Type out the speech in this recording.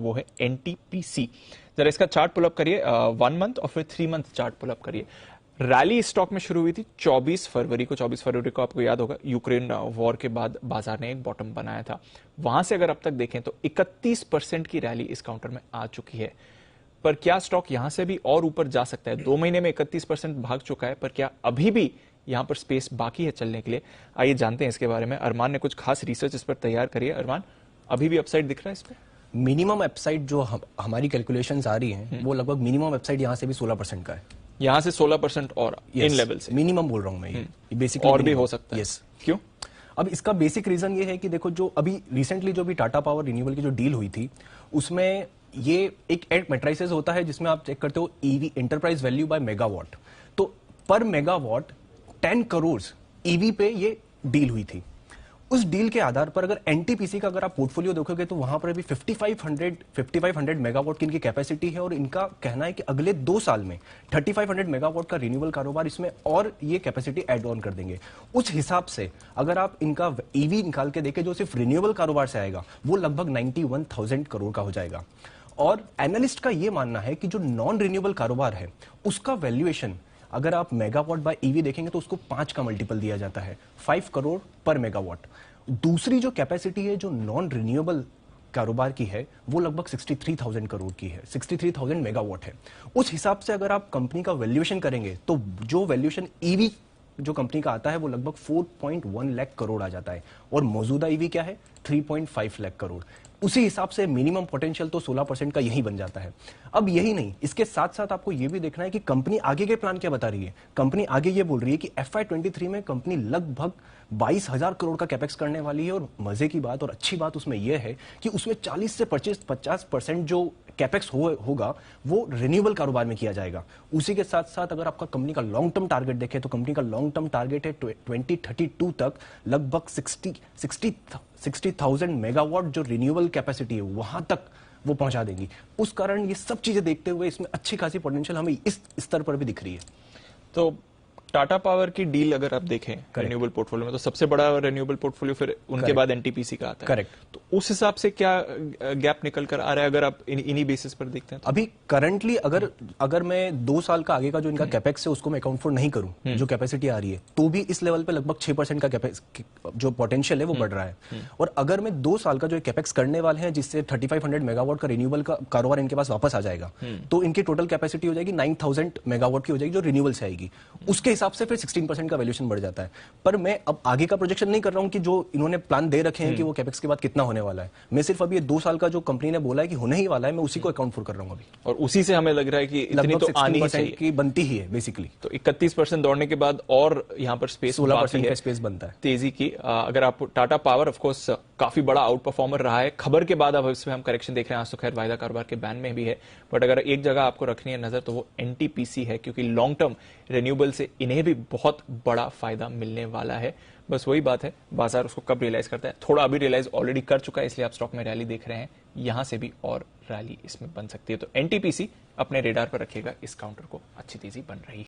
वो है एनटीपीसी। जरा इसका चार्ट पुल अप करिए, 1 मंथ और फिर 3 मंथ चार्ट पुल अप करिए। रैली स्टॉक में शुरू हुई थी 24 फरवरी को। 24 फरवरी को आपको याद होगा यूक्रेन वॉर के बाद बाजार ने एक बॉटम बनाया था। वहां से अगर अब तक देखें तो 31% की रैली इस काउंटर में आ चुकी है। पर क्या स्टॉक यहां से भी और ऊपर जा सकता है? 2 महीने में 31% भाग चुका है, पर क्या अभी भी यहां पर स्पेस बाकी है चलने के लिए? आइए जानते हैं इसके बारे में। अरमान ने कुछ खास रिसर्च इस पर तैयार करी है। अरमान, अभी भी अपसाइड दिख रहा है इस पर? मिनिमम अपसाइड जो हमारी कैलकुलेशंस आ रही हैं वो लगभग मिनिमम अपसाइड यहाँ से भी 16% का है। यहां से 16% और इन लेवल से मिनिमम बोल रहा हूं मैं, ये बेसिकली और भी हो सकता है। यस। क्यों? अब इसका बेसिक रीजन ये है कि देखो, जो अभी रिसेंटली जो भी टाटा पावर रिन्यूएबल की जो डील हुई थी उसमें ये एक मैट्रिसेस होता है जिसमें आप चेक करते हो EV enterprise value by megawatt. तो पर मेगावाट 10 करोड़ ईवी पे ये डील हुई थी। उस डील के आधार पर अगर एनटीपीसी का अगर आप पोर्टफोलियो देखोगे तो वहां पर अभी 5500 मेगावाट की इनकी कैपेसिटी है और इनका कहना है कि अगले 2 साल में 3500 मेगावाट का रिन्यूएबल कारोबार इसमें और ये कैपेसिटी ऐड ऑन कर देंगे। उस हिसाब से अगर आप इनका ईवी निकाल के देखें जो सिर्फ रिन्यूएबल कारोबार से आएगा वो लगभग 91,000 करोड़ का हो जाएगा। और एनालिस्ट का यह मानना है कि जो नॉन रिन्यूएबल कारोबार है उसका वैल्यूएशन अगर आप मेगावाट बाय ईवी देखेंगे तो उसको 5 का मल्टीपल दिया जाता है, 5 करोड़ पर मेगावाट। दूसरी जो कैपेसिटी है जो नॉन रिन्यूएबल कारोबार की है वो लगभग 63,000 करोड़ की है, 63,000 मेगावाट है। उस हिसाब से अगर आप कंपनी का वैल्यूएशन करेंगे तो जो वैल्यूएशन ईवी जो कंपनी का आता है वो लगभग 4.1 लाख करोड़ आ जाता है और मौजूदा ईवी क्या है 3.5 लाख करोड़। उसी हिसाब से मिनिमम पोटेंशियल तो 16% का यही बन जाता है। अब यही नहीं, इसके साथ साथ आपको यह भी देखना है कि कंपनी आगे के प्लान क्या बता रही है। कंपनी आगे ये बोल रही है कि FY23 में कंपनी लगभग 22,000 करोड़ का कैपेक्स करने वाली है और मजे की बात और अच्छी बात उसमें यह है कि उसमें 40 से 50% जो कैपेक्स होगा वो रिन्यूएबल कारोबार में किया जाएगा। उसी के साथ साथ अगर आपका कंपनी का लॉन्ग टर्म टारगेट देखें तो कंपनी का लॉन्ग टर्म टारगेट है 2032 तक लगभग 60,000 मेगावाट जो रिन्यूएबल कैपेसिटी है वहां तक वो पहुंचा देंगी। उस कारण ये सब चीजें देखते हुए इसमें अच्छी खासी पोटेंशियल हमें इस स्तर पर भी दिख रही है। तो टाटा पावर की डील अगर आप देखें रिन्यूएबल पोर्टफोलियो में तो सबसे बड़ा रिन्यूएबल पोर्टफोलियो फिर उनके बाद एनटीपीसी का आता है। करेक्ट। तो उस हिसाब से क्या गैप निकल कर आ रहा है अगर आप इन्हीं बेसिस पर देखते हैं तो? अभी करंटली अगर मैं 2 साल का आगे का जो इनका कैपेक्स है उसको मैं अकाउंट फॉर नहीं करूं, जो कैपेसिटी आ रही है तो भी इस लेवल पे लगभग 6% का जो पोटेंशियल है वो बढ़ रहा है। और अगर मैं 2 साल का जो कैपेक्स करने वाले हैं जिससे 3500 मेगावाट का रिन्यूएबल का कारोबार इनके पास वापस आ जाएगा तो इनकी टोटल कैपेसिटी हो जाएगी 9,000 मेगावाट की हो जाएगी जो रिन्यूएबल से आएगी। उसके हिसाब से फिर 16% का वैल्यूएशन बढ़ जाता है। पर मैं अब आगे का प्रोजेक्शन नहीं कर रहा हूं कि जो इन्होंने प्लान दे रखे हैं कि वो कैपेक्स के बाद कितना होने वाला है। मैं सिर्फ अभी ये 2 साल का जो कंपनी ने बोला है कि होने ही वाला है मैं उसी को अकाउंट फॉर कर रहा हूं अभी। और उसी से हमें लग रहा है कि इतनी तो आनी ही चाहिए की बनती ही है बेसिकली। तो 31% दौड़ने के बाद और यहां पर स्पेस 16% का स्पेस बनता है तेजी की। अगर आप टाटा पावर ऑफ कोर्स काफी बड़ा आउट परफॉर्मर रहा है, खबर के बाद अब इसमें हम करेक्शन देख रहे हैं। आज तो खैर वायदा कारोबार के बैन में भी है, बट अगर एक जगह आपको रखनी है नजर तो वो एनटीपीसी है, क्योंकि लॉन्ग टर्म रिन्यूएबल से इन्हें भी बहुत बड़ा फायदा मिलने वाला है। बस वही बात है बाजार उसको कब रियलाइज करता है। थोड़ा अभी रियलाइज ऑलरेडी कर चुका है, इसलिए आप स्टॉक में रैली देख रहे हैं। यहां से भी और रैली इसमें बन सकती है। तो एनटीपीसी अपने रेडार पर रखिएगा, इस काउंटर को अच्छी तेजी बन रही है।